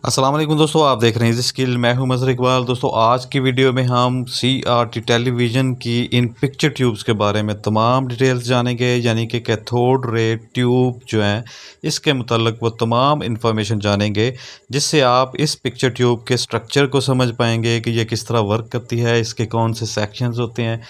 अस्सलाम वालेकुम दोस्तों, आप देख रहे हैं स्किल। मैं हूं मज़हर इकबाल। दोस्तों आज की वीडियो में हम CRT टेलीविज़न की इन पिक्चर ट्यूब्स के बारे में तमाम डिटेल्स जानेंगे, यानी कि कैथोड रे ट्यूब जो हैं इसके मुतल्लिक वो तमाम इन्फॉर्मेशन जानेंगे जिससे आप इस पिक्चर ट्यूब के स्ट्रक्चर को समझ पाएंगे कि ये किस तरह वर्क करती है, इसके कौन से सेक्शंस होते हैं,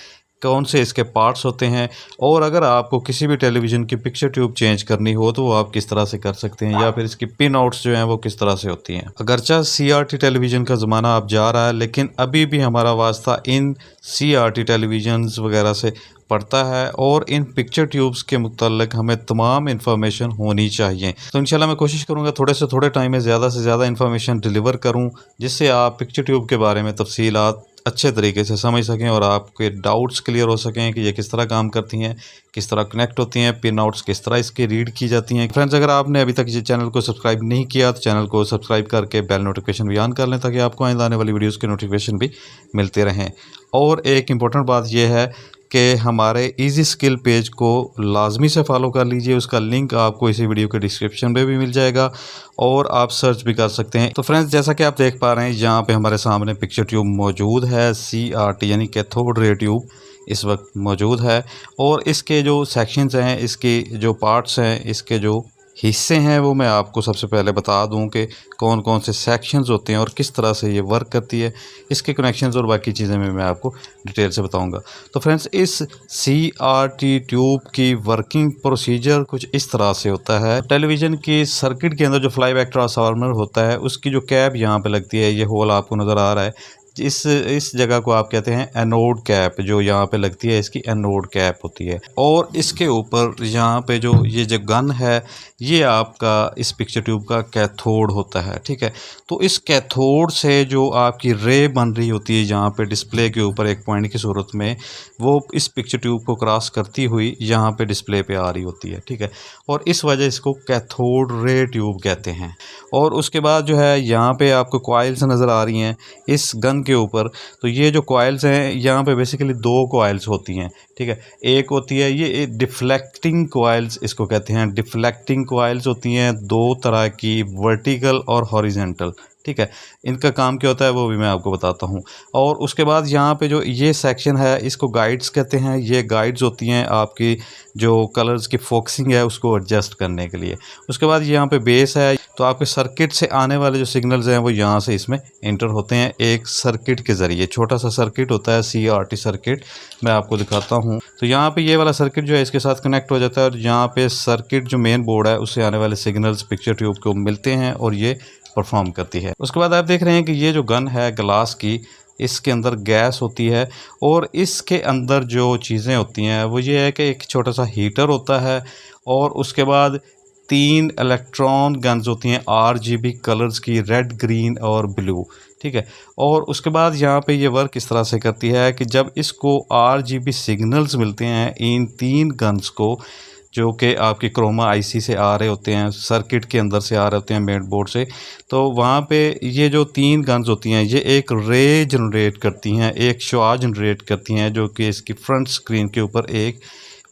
कौन से इसके पार्ट्स होते हैं, और अगर आपको किसी भी टेलीविज़न की पिक्चर ट्यूब चेंज करनी हो तो वो आप किस तरह से कर सकते हैं, या फिर इसकी पिन आउट्स जो हैं वो किस तरह से होती हैं। अगरचा CRT टेलीविज़न का ज़माना अब जा रहा है, लेकिन अभी भी हमारा वास्ता इन CRT टेलीविज़न्स वगैरह से पड़ता है और इन पिक्चर ट्यूब्स के मुतल्लिक हमें तमाम इन्फॉर्मेशन होनी चाहिए। तो इंशाल्लाह मैं कोशिश करूँगा थोड़े से थोड़े टाइम में ज़्यादा से ज़्यादा इन्फॉर्मेशन डिलीवर करूँ, जिससे आप पिक्चर ट्यूब के बारे में तफसीलात अच्छे तरीके से समझ सकें और आपके डाउट्स क्लियर हो सकें कि ये किस तरह काम करती हैं, किस तरह कनेक्ट होती हैं, पिन आउट्स किस तरह इसकी रीड की जाती हैं। फ्रेंड्स, अगर आपने अभी तक ये चैनल को सब्सक्राइब नहीं किया तो चैनल को सब्सक्राइब करके बेल नोटिफिकेशन भी ऑन कर लें ताकि आपको आने आने वाली वीडियोज़ के नोटिफिकेशन भी मिलते रहें। और एक इम्पॉर्टेंट बात यह है कि हमारे इजी स्किल पेज को लाजमी से फॉलो कर लीजिए। उसका लिंक आपको इसी वीडियो के डिस्क्रिप्शन में भी मिल जाएगा और आप सर्च भी कर सकते हैं। तो फ्रेंड्स, जैसा कि आप देख पा रहे हैं यहाँ पे हमारे सामने पिक्चर ट्यूब मौजूद है। CRT यानी कैथोड रे ट्यूब इस वक्त मौजूद है और इसके जो सेक्शंस हैं, इसके जो पार्ट्स हैं, इसके जो हिस्से हैं वो मैं आपको सबसे पहले बता दूं कि कौन कौन से सेक्शंस होते हैं और किस तरह से ये वर्क करती है। इसके कनेक्शंस और बाकी चीज़ें मैं आपको डिटेल से बताऊंगा। तो फ्रेंड्स, इस CRT ट्यूब की वर्किंग प्रोसीजर कुछ इस तरह से होता है। टेलीविज़न की सर्किट के अंदर जो फ्लाईबैक ट्रांसफार्मर होता है उसकी जो कैप यहाँ पे लगती है, ये होल आपको नज़र आ रहा है। इस जगह को आप कहते हैं एनोड कैप, जो यहाँ पे लगती है इसकी एनोड कैप होती है। और इसके ऊपर यहाँ पे जो ये जो गन है ये आपका इस पिक्चर ट्यूब का कैथोड होता है, ठीक है। तो इस कैथोड से जो आपकी रे बन रही होती है यहाँ पे डिस्प्ले के ऊपर एक पॉइंट की सूरत में, वो इस पिक्चर ट्यूब को क्रॉस करती हुई यहाँ पे डिस्प्ले पे आ रही होती है, ठीक है। और इस वजह इसको कैथोड रे ट्यूब कहते हैं। और उसके बाद जो है यहाँ पे आपको कॉइल्स नज़र आ रही हैं इस गन के ऊपर। तो ये जो कॉइल्स हैं यहाँ पे बेसिकली दो कॉइल्स होती हैं, ठीक है। एक होती है ये डिफ्लेक्टिंग कॉइल्स, इसको कहते हैं। डिफ्लेक्टिंग कॉइल्स होती हैं दो तरह की, वर्टिकल और हॉरिजेंटल, ठीक है। इनका काम क्या होता है वो भी मैं आपको बताता हूँ। और उसके बाद यहाँ पे जो ये सेक्शन है इसको गाइड्स कहते हैं। ये गाइड्स होती हैं आपकी जो कलर्स की फोकसिंग है उसको एडजस्ट करने के लिए। उसके बाद यहाँ पे बेस है। तो आपके सर्किट से आने वाले जो सिग्नल्स हैं वो यहाँ से इसमें इंटर होते हैं एक सर्किट के ज़रिए। छोटा सा सर्किट होता है CRT सर्किट, मैं आपको दिखाता हूँ। तो यहाँ पे ये वाला सर्किट जो है इसके साथ कनेक्ट हो जाता है और यहाँ पे सर्किट जो मेन बोर्ड है उससे आने वाले सिग्नल्स पिक्चर ट्यूब को मिलते हैं और ये परफॉर्म करती है। उसके बाद आप देख रहे हैं कि ये जो गन है ग्लास की, इसके अंदर गैस होती है और इसके अंदर जो चीज़ें होती हैं वो ये है कि एक छोटा सा हीटर होता है और उसके बाद 3 इलेक्ट्रॉन गन्स होती हैं RGB कलर्स की, रेड, ग्रीन और ब्लू, ठीक है। और उसके बाद यहाँ पे ये वर्क इस तरह से करती है कि जब इसको RGB सिग्नल्स मिलते हैं इन 3 गन्स को, जो कि आपकी क्रोमा IC से आ रहे होते हैं, सर्किट के अंदर से आ रहे होते हैं मेन बोर्ड से, तो वहाँ पे ये जो 3 गन्स होती हैं ये एक रे जनरेट करती हैं, एक शुआ जनरेट करती हैं जो कि इसकी फ्रंट स्क्रीन के ऊपर एक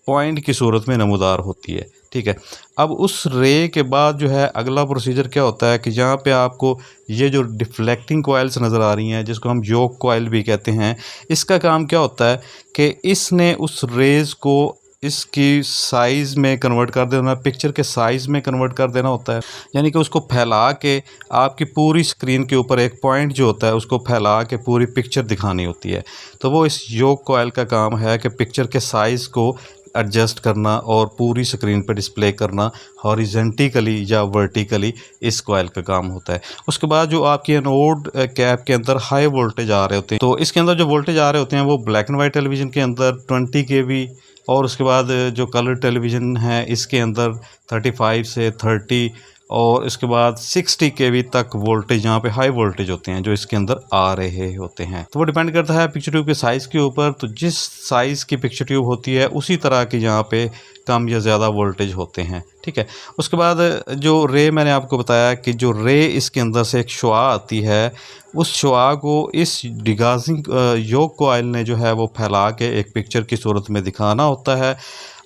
पॉइंट की सूरत में नमूदार होती है, ठीक है। अब उस रे के बाद जो है अगला प्रोसीजर क्या होता है कि यहाँ पे आपको ये जो डिफ्लेक्टिंग कॉइल्स नज़र आ रही हैं जिसको हम योक कॉइल भी कहते हैं, इसका काम क्या होता है कि इसने उस रेज़ को इसकी साइज़ में कन्वर्ट कर देना, पिक्चर के साइज़ में कन्वर्ट कर देना होता है। यानी कि उसको फैला के आपकी पूरी स्क्रीन के ऊपर एक पॉइंट जो होता है उसको फैला के पूरी पिक्चर दिखानी होती है। तो वो इस योक कॉइल का काम है कि पिक्चर के साइज़ को एडजस्ट करना और पूरी स्क्रीन पर डिस्प्ले करना हॉरिजेंटली या वर्टिकली, इस कॉइल का काम होता है। उसके बाद जो आपकी एनोड कैप के अंदर हाई वोल्टेज आ रहे होते हैं, तो इसके अंदर जो वोल्टेज आ रहे होते हैं वो ब्लैक एंड वाइट टेलीविज़न के अंदर 20 kV और उसके बाद जो कलर टेलीविज़न है इसके अंदर 35 से 30 और इसके बाद 60 kV तक वोल्टेज, यहाँ पे हाई वोल्टेज होते हैं जो इसके अंदर आ रहे होते हैं। तो वो डिपेंड करता है पिक्चर ट्यूब के साइज़ के ऊपर। तो जिस साइज़ की पिक्चर ट्यूब होती है उसी तरह की यहाँ पे कम या ज़्यादा वोल्टेज होते हैं, ठीक है। उसके बाद जो रे मैंने आपको बताया कि जो रे इसके अंदर से एक शुआ आती है, उस शुआ को इस डिगाजिंग योक कॉइल ने जो है वो फैला के एक पिक्चर की सूरत में दिखाना होता है।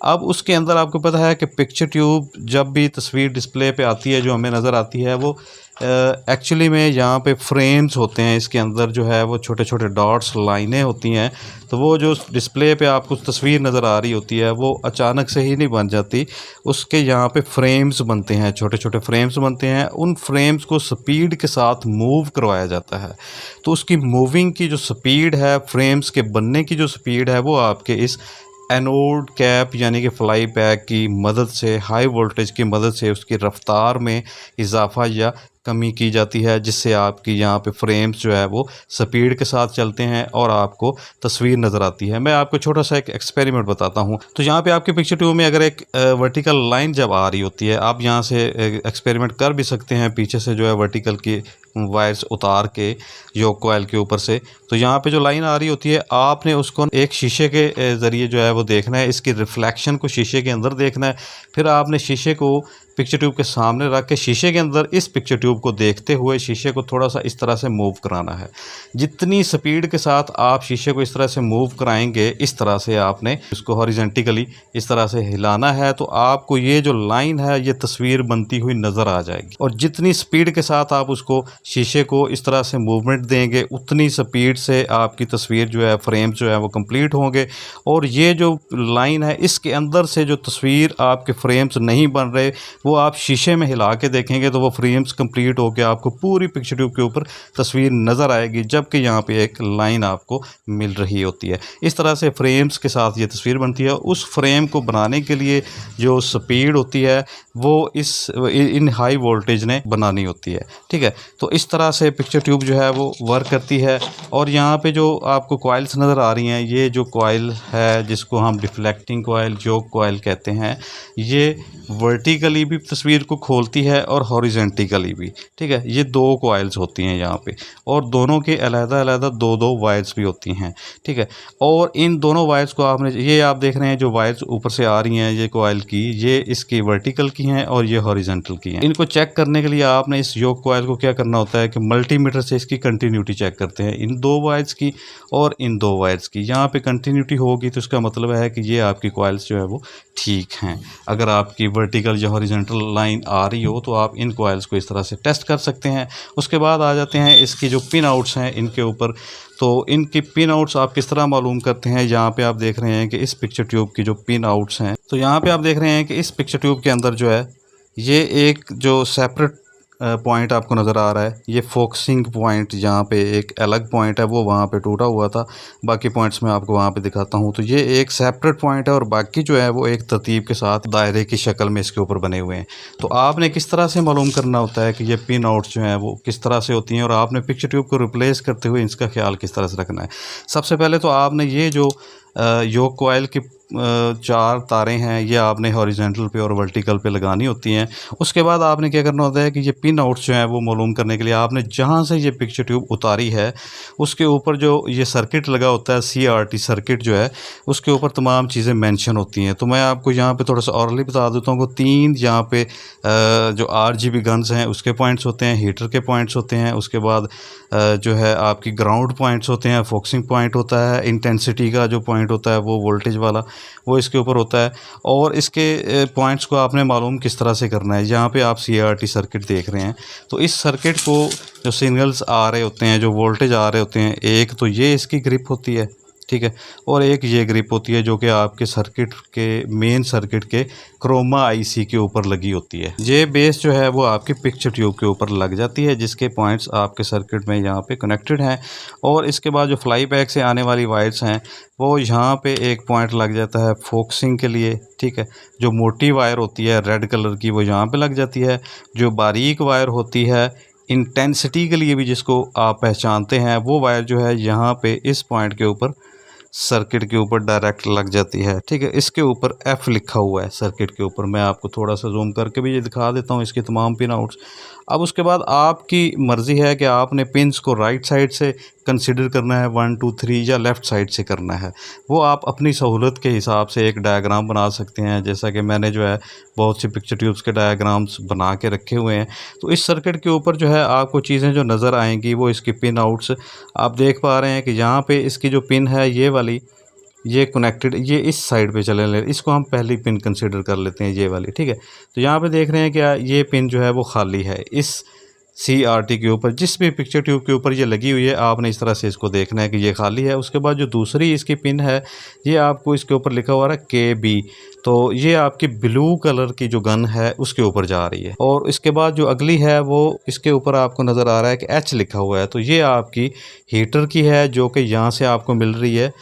अब उसके अंदर आपको पता है कि पिक्चर ट्यूब जब भी तस्वीर डिस्प्ले पे आती है जो हमें नज़र आती है वो एक्चुअली में यहाँ पे फ्रेम्स होते हैं, इसके अंदर जो है वो छोटे छोटे डॉट्स लाइनें होती हैं। तो वो जो डिस्प्ले पे आपको तस्वीर नज़र आ रही होती है वो अचानक से ही नहीं बन जाती, उसके यहाँ पे फ्रेम्स बनते हैं, छोटे छोटे फ्रेम्स बनते हैं। उन फ्रेम्स को स्पीड के साथ मूव करवाया जाता है। तो उसकी मूविंग की जो स्पीड है, फ्रेम्स के बनने की जो स्पीड है, वो आपके इस एनोड कैप यानी कि फ्लाई बैक की मदद से, हाई वोल्टेज की मदद से उसकी रफ्तार में इजाफा या कमी की जाती है, जिससे आपकी यहाँ पे फ्रेम्स जो है वो स्पीड के साथ चलते हैं और आपको तस्वीर नज़र आती है। मैं आपको छोटा सा एक एक्सपेरिमेंट बताता हूँ। तो यहाँ पे आपके पिक्चर ट्यूब में अगर एक वर्टिकल लाइन जब आ रही होती है, आप यहाँ से एक्सपेरिमेंट कर भी सकते हैं, पीछे से जो है वर्टिकल की वायर्स उतार के योक कॉइल के ऊपर से। तो यहाँ पे जो लाइन आ रही होती है, आपने उसको एक शीशे के ज़रिए जो है वो देखना है, इसकी रिफ्लेक्शन को शीशे के अंदर देखना है। फिर आपने शीशे को पिक्चर ट्यूब के सामने रख के शीशे के अंदर इस पिक्चर ट्यूब को देखते हुए शीशे को थोड़ा सा इस तरह से मूव कराना है। जितनी स्पीड के साथ आप शीशे को इस तरह से मूव कराएंगे, इस तरह से आपने इसको हॉरिजेंटली इस तरह से हिलाना है, तो आपको ये जो लाइन है ये तस्वीर बनती हुई नज़र आ जाएगी। और जितनी स्पीड के साथ आप उसको शीशे को इस तरह से मूवमेंट देंगे, उतनी स्पीड से आपकी तस्वीर जो है, फ्रेम जो है वो कंप्लीट होंगे। और ये जो लाइन है, इसके अंदर से जो तस्वीर आपके फ्रेम्स नहीं बन रहे, वो आप शीशे में हिला के देखेंगे तो वो फ्रेम्स कंप्लीट होकर आपको पूरी पिक्चर ट्यूब के ऊपर तस्वीर नज़र आएगी, जबकि यहाँ पे एक लाइन आपको मिल रही होती है। इस तरह से फ्रेम्स के साथ ये तस्वीर बनती है। उस फ्रेम को बनाने के लिए जो स्पीड होती है वो इन हाई वोल्टेज ने बनानी होती है, ठीक है। तो इस तरह से पिक्चर ट्यूब जो है वो वर्क करती है। और यहाँ पे जो आपको कॉइल्स नज़र आ रही हैं, ये जो कॉइल है जिसको हम डिफ्लेक्टिंग कॉइल, योक कॉइल कहते हैं, ये वर्टिकली भी तस्वीर को खोलती है और हॉरिजेंटली भी, ठीक है। ये दो कॉइल्स होती हैं यहाँ पे, और दोनों के अलग-अलग दो वायर्स भी होती हैं, ठीक है। और इन दोनों वायर्स को आपने, ये आप देख रहे हैं जो वायर्स ऊपर से आ रही हैं ये कॉइल की, ये इसकी वर्टिकल की हैं और ये हॉरिजेंटल की हैं। इनको चेक करने के लिए आपने इस योक कॉइल को क्या करना होता है कि मल्टीमीटर से इसकी कंटिन्यूटी चेक करते हैं, इन दो वायर्स की और इन दो वायर्स की। यहाँ पे कंटिन्यूटी होगी तो इसका मतलब है कि ये आपकी कॉइल्स जो है वो ठीक हैं। अगर आपकी वर्टिकल या हॉरिजॉन्टल लाइन आ रही हो तो आप इन कॉइल्स को इस तरह से टेस्ट कर सकते हैं। उसके बाद आ जाते हैं इसकी जो पिन आउट्स हैं इनके ऊपर। तो इनकी पिन आउट्स आप किस तरह मालूम करते हैं, यहाँ पे आप देख रहे हैं कि इस पिक्चर ट्यूब की जो पिन आउट्स हैं, तो यहाँ पे आप देख रहे हैं कि इस पिक्चर ट्यूब के अंदर जो है ये एक जो सेपरेट पॉइंट आपको नज़र आ रहा है, ये फोकसिंग पॉइंट, जहाँ पे एक अलग पॉइंट है वो वहाँ पे टूटा हुआ था, बाकी पॉइंट्स मैं आपको वहाँ पे दिखाता हूँ। तो ये एक सेपरेट पॉइंट है और बाकी जो है वो एक तरतीब के साथ दायरे की शक्ल में इसके ऊपर बने हुए हैं। तो आपने किस तरह से मालूम करना होता है कि ये पिन आउट्स जो हैं वो किस तरह से होती हैं, और आपने पिक्चर ट्यूब को रिप्लेस करते हुए इसका ख्याल किस तरह से रखना है। सबसे पहले तो आपने ये जो योक कॉइल की चार तारें हैं, ये आपने हॉरिजॉन्टल पे और वर्टिकल पे लगानी होती हैं। उसके बाद आपने क्या करना होता है कि ये पिन आउट्स जो हैं वो मालूम करने के लिए आपने जहाँ से ये पिक्चर ट्यूब उतारी है उसके ऊपर जो ये सर्किट लगा होता है, CRT सर्किट जो है, उसके ऊपर तमाम चीज़ें मेंशन होती हैं। तो मैं आपको यहाँ पे थोड़ा सा ऑरली बता देता हूँ कि 3 यहाँ पे जो RGB गन्स हैं उसके पॉइंट्स होते हैं, हीटर के पॉइंट्स होते हैं, उसके बाद जो है आपकी ग्राउंड पॉइंट्स होते हैं, फोकसिंग पॉइंट होता है, इंटेंसिटी का जो पॉइंट होता है वो वोल्टेज वाला वो इसके ऊपर होता है। और इसके पॉइंट्स को आपने मालूम किस तरह से करना है, यहाँ पे आप CRT सर्किट देख रहे हैं। तो इस सर्किट को जो सिग्नल्स आ रहे होते हैं, जो वोल्टेज आ रहे होते हैं, एक तो ये इसकी ग्रिप होती है, ठीक है, और एक ये ग्रिप होती है जो कि आपके सर्किट के मेन सर्किट के क्रोमा IC के ऊपर लगी होती है। ये बेस जो है वो आपकी पिक्चर ट्यूब के ऊपर लग जाती है, जिसके पॉइंट्स आपके सर्किट में यहाँ पे कनेक्टेड हैं। और इसके बाद जो फ्लाई बैक से आने वाली वायर्स हैं वो यहाँ पे एक पॉइंट लग जाता है फोकसिंग के लिए, ठीक है। जो मोटी वायर होती है रेड कलर की वो यहाँ पे लग जाती है। जो बारीक वायर होती है इंटेंसिटी के लिए भी, जिसको आप पहचानते हैं, वो वायर जो है यहाँ पे इस पॉइंट के ऊपर सर्किट के ऊपर डायरेक्ट लग जाती है, ठीक है। इसके ऊपर F लिखा हुआ है सर्किट के ऊपर। मैं आपको थोड़ा सा जूम करके भी ये दिखा देता हूँ इसकी तमाम पिन आउट्स। अब उसके बाद आपकी मर्ज़ी है कि आपने पिन्स को राइट साइड से कंसिडर करना है 1 2 3 या लेफ़्ट साइड से करना है। वो आप अपनी सहूलत के हिसाब से एक डायग्राम बना सकते हैं, जैसा कि मैंने जो है बहुत सी पिक्चर ट्यूब्स के डायग्राम्स बना के रखे हुए हैं। तो इस सर्किट के ऊपर जो है आपको चीज़ें जो नज़र आएंगी वो इसकी पिन आउट्स आप देख पा रहे हैं कि यहाँ पे इसकी जो पिन है ये वाली, ये कनेक्टेड, ये इस साइड पे चले ले, इसको हम पहली पिन कंसिडर कर लेते हैं, ये वाली, ठीक है। तो यहाँ पे देख रहे हैं क्या, ये पिन जो है वो खाली है इस CRT के ऊपर, जिस भी पिक्चर ट्यूब के ऊपर ये लगी हुई है आपने इस तरह से इसको देखना है कि ये खाली है। उसके बाद जो दूसरी इसकी पिन है, ये आपको इसके ऊपर लिखा हुआ है KB, तो ये आपकी ब्लू कलर की जो गन है उसके ऊपर जा रही है। और इसके बाद जो अगली है वो इसके ऊपर आपको नज़र आ रहा है कि H लिखा हुआ है, तो ये आपकी हीटर की है, जो कि यहाँ से आपको मिल रही है।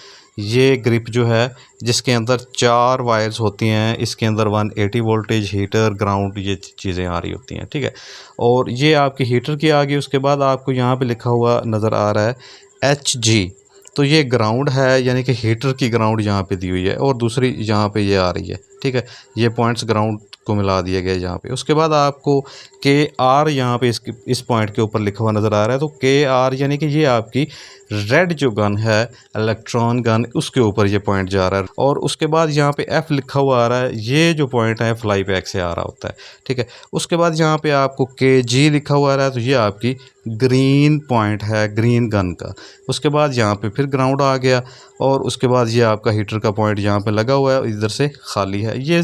ये ग्रिप जो है जिसके अंदर 4 वायर्स होती हैं, इसके अंदर 180 वोल्टेज, हीटर, ग्राउंड, ये चीज़ें आ रही होती हैं, ठीक है। और ये आपकी हीटर की आ गई। उसके बाद आपको यहाँ पे लिखा हुआ नज़र आ रहा है HG, तो ये ग्राउंड है, यानी कि हीटर की ग्राउंड यहाँ पे दी हुई है, और दूसरी यहाँ पे ये आ रही है, ठीक है। ये पॉइंट्स ग्राउंड को मिला दिया गया यहाँ पे। उसके बाद आपको KR यहाँ पे इस पॉइंट के ऊपर लिखा हुआ नज़र आ रहा है, तो KR यानी कि ये आपकी रेड जो गन है, इलेक्ट्रॉन गन, उसके ऊपर ये पॉइंट जा रहा है। और उसके बाद यहाँ पे F लिखा हुआ आ रहा है, ये जो पॉइंट है फ्लाई बैक से आ रहा होता है, ठीक है। उसके बाद यहाँ पे आपको KG लिखा हुआ आ रहा है, तो ये आपकी ग्रीन पॉइंट है, ग्रीन गन का। उसके बाद यहाँ पे फिर ग्राउंड आ गया, और उसके बाद ये आपका हीटर का पॉइंट यहाँ पे लगा हुआ है, इधर से खाली है। ये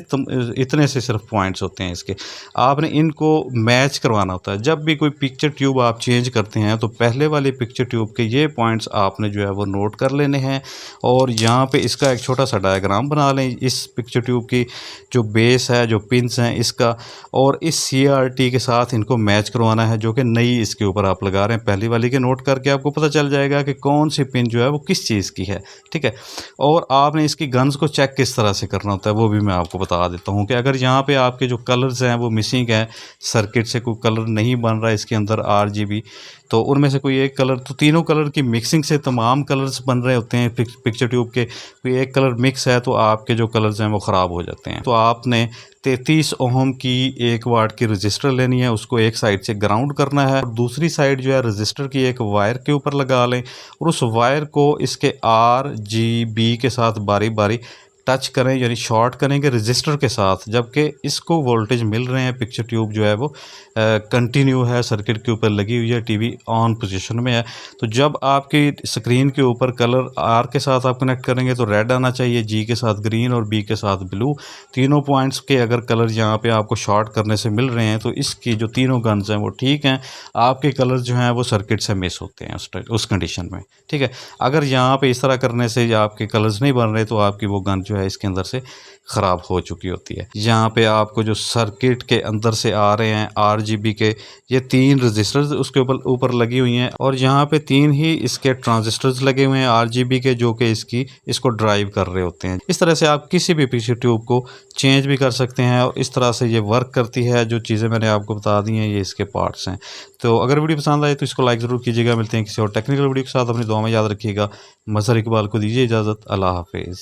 इतने से सिर्फ पॉइंट्स होते हैं इसके, आपने इनको मैच करवाना होता है। जब भी कोई पिक्चर ट्यूब आप चेंज करते हैं तो पहले वाले पिक्चर ट्यूब के ये पॉइंट्स आपने जो है वो नोट कर लेने हैं, और यहाँ पे इसका एक छोटा सा डायग्राम बना लें, इस पिक्चर ट्यूब की जो बेस है, जो पिंस हैं इसका, और इस CRT के साथ इनको मैच करवाना है, जो कि नई इसके ऊपर आप लगा रहे हैं। पहली वाली के नोट करके आपको पता चल जाएगा कि कौन सी पिन जो है वो किस चीज़ की है, ठीक है। और आपने इसकी गन्स को चेक किस तरह से करना होता है वो भी मैं आपको बता देता हूँ, कि अगर यहाँ पे आपके जो कलर्स हैं वो मिसिंग हैं, सर्किट से कोई कलर नहीं बन रहा है इसके अंदर RGB, तो उनमें से कोई एक कलर, तो तीनों कलर की मिक्सिंग से तमाम कलर्स बन रहे होते हैं पिक्चर ट्यूब के, कोई एक कलर मिक्स है तो आपके जो कलर्स हैं वो ख़राब हो जाते हैं। तो आपने 33 ओम की 1 वाट की रजिस्टर लेनी है, उसको एक साइड से ग्राउंड करना है, और दूसरी साइड जो है रजिस्टर की एक वायर के ऊपर लगा लें, और उस वायर को इसके RGB के साथ बारी बारी टच करें, यानी शॉर्ट करेंगे रजिस्टर के साथ, जबकि इसको वोल्टेज मिल रहे हैं। पिक्चर ट्यूब जो है वो कंटिन्यू है, सर्किट के ऊपर लगी हुई है, टीवी ऑन पोजीशन में है। तो जब आपकी स्क्रीन के ऊपर कलर R के साथ आप कनेक्ट करेंगे तो रेड आना चाहिए, G के साथ ग्रीन और B के साथ ब्लू। तीनों पॉइंट्स के अगर कलर यहाँ पे आपको शॉर्ट करने से मिल रहे हैं तो इसकी जो तीनों गन्स हैं वो ठीक हैं, आपके कलर जो हैं वो सर्किट से मिस होते हैं उस कंडीशन में, ठीक है। अगर यहाँ पे इस तरह करने से आपके कलर्स नहीं बन रहे तो आपकी वो गन जो है इसके अंदर से ख़राब हो चुकी होती है। यहाँ पे आपको जो सर्किट के अंदर से आ रहे हैं RGB के, ये 3 रजिस्टर्स उसके ऊपर लगी हुई हैं, और यहाँ पे 3 ही इसके ट्रांजिस्टर्स लगे हुए हैं RGB के, जो कि इसको ड्राइव कर रहे होते हैं। इस तरह से आप किसी भी पिक्चर ट्यूब को चेंज भी कर सकते हैं, और इस तरह से ये वर्क करती है। जो चीज़ें मैंने आपको बता दी हैं ये इसके पार्ट्स हैं। तो अगर वीडियो पसंद आए तो इसको लाइक ज़रूर कीजिएगा। मिलते हैं किसी और टेक्निकल वीडियो के साथ, अपनी दुआ में याद रखिएगा। मज़हर इकबाल को दीजिए इजाज़त। अल्लाह हाफिज़।